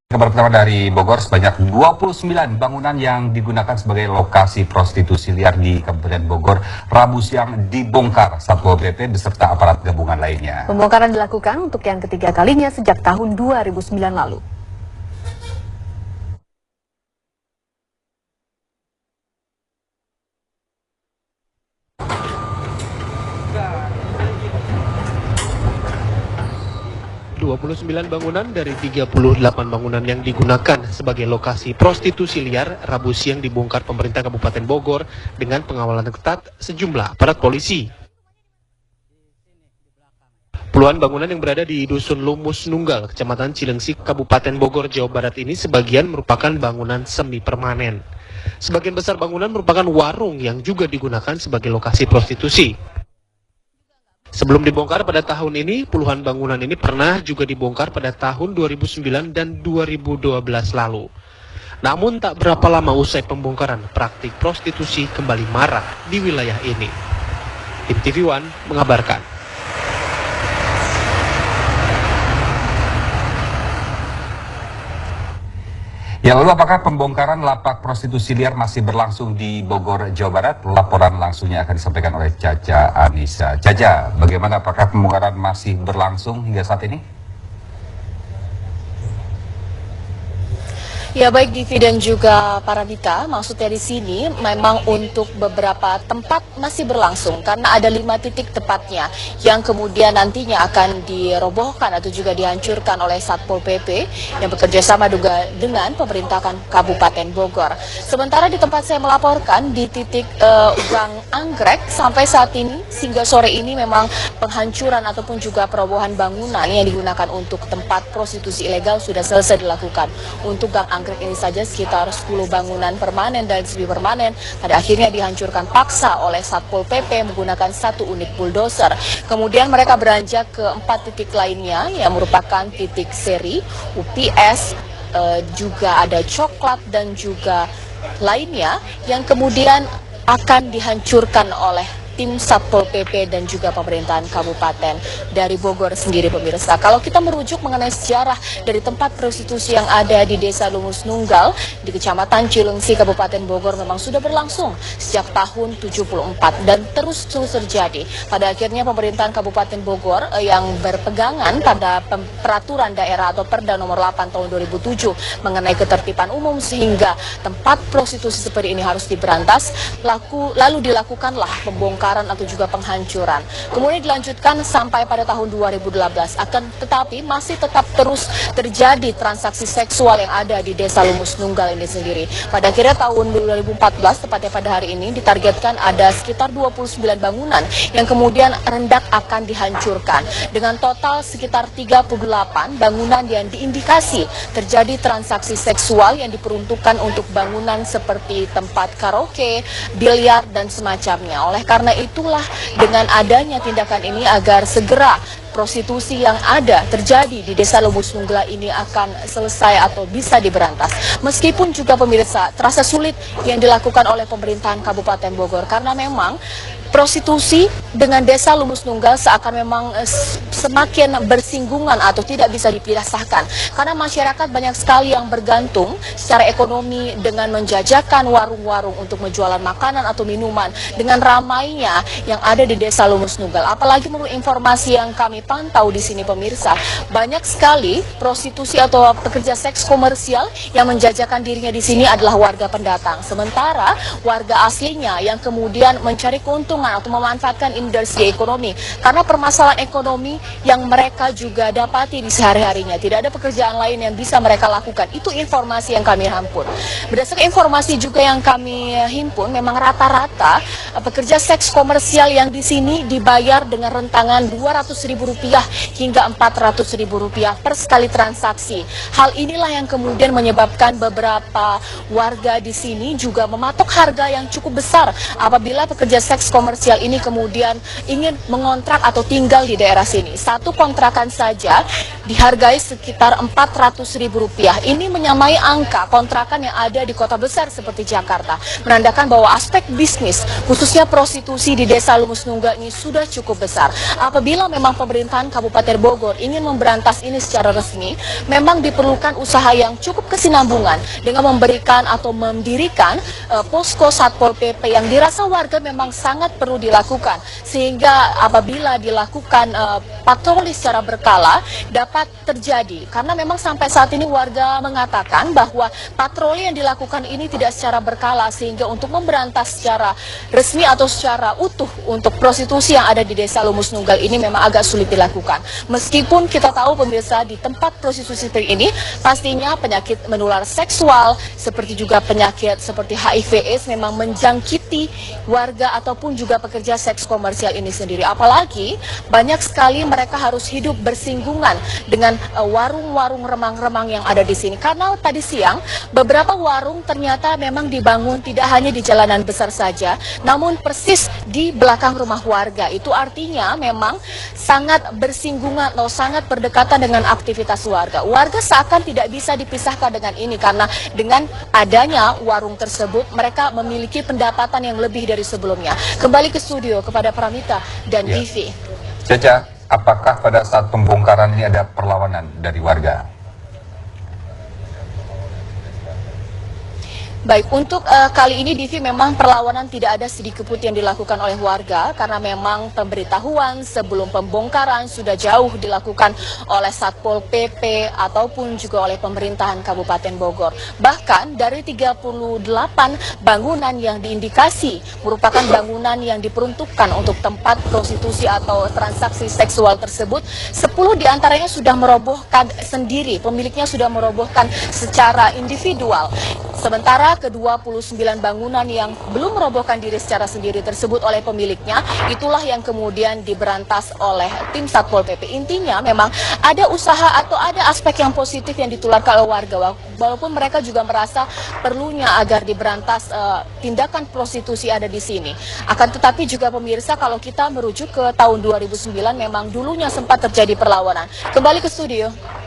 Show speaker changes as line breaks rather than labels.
Kabar pertama dari Bogor, sebanyak 29 bangunan yang digunakan sebagai lokasi prostitusi liar di Kabupaten Bogor Rabu siang dibongkar Satpol PP beserta aparat gabungan lainnya.
Pembongkaran dilakukan untuk yang ketiga kalinya sejak tahun 2009 lalu.
...29 bangunan dari 38 bangunan yang digunakan sebagai lokasi prostitusi liar Rabu siang dibongkar pemerintah Kabupaten Bogor dengan pengawalan ketat sejumlah aparat polisi. Puluhan bangunan yang berada di Dusun Lumus Nunggal, Kecamatan Cilengsi, Kabupaten Bogor, Jawa Barat ini sebagian merupakan bangunan semi permanen. Sebagian besar bangunan merupakan warung yang juga digunakan sebagai lokasi prostitusi. Sebelum dibongkar pada tahun ini, puluhan bangunan ini pernah juga dibongkar pada tahun 2009 dan 2012 lalu. Namun tak berapa lama usai pembongkaran, praktik prostitusi kembali marak di wilayah ini. Tim TV One mengabarkan.
Ya, lalu apakah pembongkaran lapak prostitusi liar masih berlangsung di Bogor, Jawa Barat? Laporan langsungnya akan disampaikan oleh Caca Anissa. Caca, bagaimana, apakah pembongkaran masih berlangsung hingga saat ini?
Ya, baik Divi dan juga Paradita, maksudnya di sini memang untuk beberapa tempat masih berlangsung karena ada 5 titik tepatnya yang kemudian nantinya akan dirobohkan atau juga dihancurkan oleh Satpol PP yang bekerja sama juga dengan pemerintah Kabupaten Bogor. Sementara di tempat saya melaporkan di titik Gang Anggrek sampai saat ini hingga sore ini memang penghancuran ataupun juga perobohan bangunan yang digunakan untuk tempat prostitusi ilegal sudah selesai dilakukan. Untuk Gang Anggrek ini saja sekitar 10 bangunan permanen dan semi permanen pada akhirnya dihancurkan paksa oleh Satpol PP menggunakan 1 unit bulldozer. Kemudian mereka beranjak ke 4 titik lainnya yang merupakan titik seri, UPS, juga ada coklat dan juga lainnya yang kemudian akan dihancurkan oleh tim Satpol PP dan juga pemerintahan kabupaten dari Bogor sendiri, pemirsa. Kalau kita merujuk mengenai sejarah dari tempat prostitusi yang ada di Desa Lumus Nunggal di Kecamatan Cilengsi, Kabupaten Bogor memang sudah berlangsung sejak tahun 74 dan terus terjadi. Pada akhirnya pemerintahan Kabupaten Bogor yang berpegangan pada peraturan daerah atau Perda nomor 8 tahun 2007 mengenai ketertiban umum sehingga tempat prostitusi seperti ini harus diberantas, lalu dilakukanlah pembongkaran atau juga penghancuran. Kemudian dilanjutkan sampai pada tahun 2012, akan tetapi masih tetap terus terjadi transaksi seksual yang ada di Desa Lumus Nunggal ini sendiri. Pada akhirnya tahun 2014, tepatnya pada hari ini, ditargetkan ada sekitar 29 bangunan yang kemudian hendak akan dihancurkan. Dengan total sekitar 38 bangunan yang diindikasi terjadi transaksi seksual yang diperuntukkan untuk bangunan seperti tempat karaoke, biliar, dan semacamnya. Oleh karena itulah dengan adanya tindakan ini agar segera prostitusi yang ada terjadi di Desa Lumus Nunggal ini akan selesai atau bisa diberantas. Meskipun juga pemirsa terasa sulit yang dilakukan oleh pemerintahan Kabupaten Bogor karena memang prostitusi dengan Desa Lumus Nunggal seakan memang semakin bersinggungan atau tidak bisa dipisahkan karena masyarakat banyak sekali yang bergantung secara ekonomi dengan menjajakan warung-warung untuk menjualan makanan atau minuman dengan ramainya yang ada di Desa Lumus Nunggal. Apalagi menurut informasi yang kami pantau di sini, pemirsa, banyak sekali prostitusi atau pekerja seks komersial yang menjajakan dirinya di sini adalah warga pendatang. Sementara warga aslinya yang kemudian mencari keuntungan atau memanfaatkan industri ekonomi karena permasalahan ekonomi yang mereka juga dapati di sehari-harinya. Tidak ada pekerjaan lain yang bisa mereka lakukan. Itu informasi yang kami himpun. Berdasarkan informasi juga yang kami himpun, memang rata-rata pekerja seks komersial yang di sini dibayar dengan rentangan Rp200.000 hingga Rp400.000 per sekali transaksi. Hal inilah yang kemudian menyebabkan beberapa warga di sini juga mematok harga yang cukup besar apabila pekerja seks komersial ini kemudian ingin mengontrak atau tinggal di daerah sini. Satu kontrakan saja dihargai sekitar Rp400.000. Ini menyamai angka kontrakan yang ada di kota besar seperti Jakarta, menandakan bahwa aspek bisnis, khususnya prostitusi di Desa Lumus Nunggal ini sudah cukup besar. Apabila memang pemerintahan Kabupaten Bogor ingin memberantas ini secara resmi, memang diperlukan usaha yang cukup kesinambungan dengan memberikan atau mendirikan posko Satpol PP yang dirasa warga memang sangat perlu dilakukan, sehingga apabila dilakukan patroli secara berkala dapat terjadi, karena memang sampai saat ini warga mengatakan bahwa patroli yang dilakukan ini tidak secara berkala, sehingga untuk memberantas secara resmi atau secara utuh untuk prostitusi yang ada di Desa Lumus Nunggal ini memang agak sulit dilakukan. Meskipun kita tahu pemirsa, di tempat prostitusi ini pastinya penyakit menular seksual seperti juga penyakit seperti HIV/AIDS memang menjangkiti warga ataupun juga pekerja seks komersial ini sendiri. Apalagi banyak sekali mereka harus hidup bersinggungan dengan warung-warung remang-remang yang ada di sini. Karena tadi siang beberapa warung ternyata memang dibangun tidak hanya di jalanan besar saja, namun persis di belakang rumah warga. Itu artinya memang sangat bersinggungan atau sangat berdekatan dengan aktivitas warga. Warga seakan tidak bisa dipisahkan dengan ini, karena dengan adanya warung tersebut mereka memiliki pendapatan yang lebih dari sebelumnya. Kembali ke studio kepada Pramita dan Divi.
Caca, apakah pada saat pembongkaran ini ada perlawanan dari warga?
Baik, untuk kali ini Divi memang perlawanan tidak ada sedikit pun yang dilakukan oleh warga, karena memang pemberitahuan sebelum pembongkaran sudah jauh dilakukan oleh Satpol PP ataupun juga oleh pemerintahan Kabupaten Bogor. Bahkan dari 38 bangunan yang diindikasi merupakan bangunan yang diperuntukkan untuk tempat prostitusi atau transaksi seksual tersebut, 10 diantaranya sudah merobohkan sendiri, pemiliknya sudah merobohkan secara individual. Sementara ke-29 bangunan yang belum merobohkan diri secara sendiri tersebut oleh pemiliknya, itulah yang kemudian diberantas oleh tim Satpol PP. Intinya memang ada usaha atau ada aspek yang positif yang ditularkan oleh warga, walaupun mereka juga merasa perlunya agar diberantas tindakan prostitusi ada di sini. Akan tetapi juga pemirsa, kalau kita merujuk ke tahun 2009 memang dulunya sempat terjadi perlawanan. Kembali ke studio.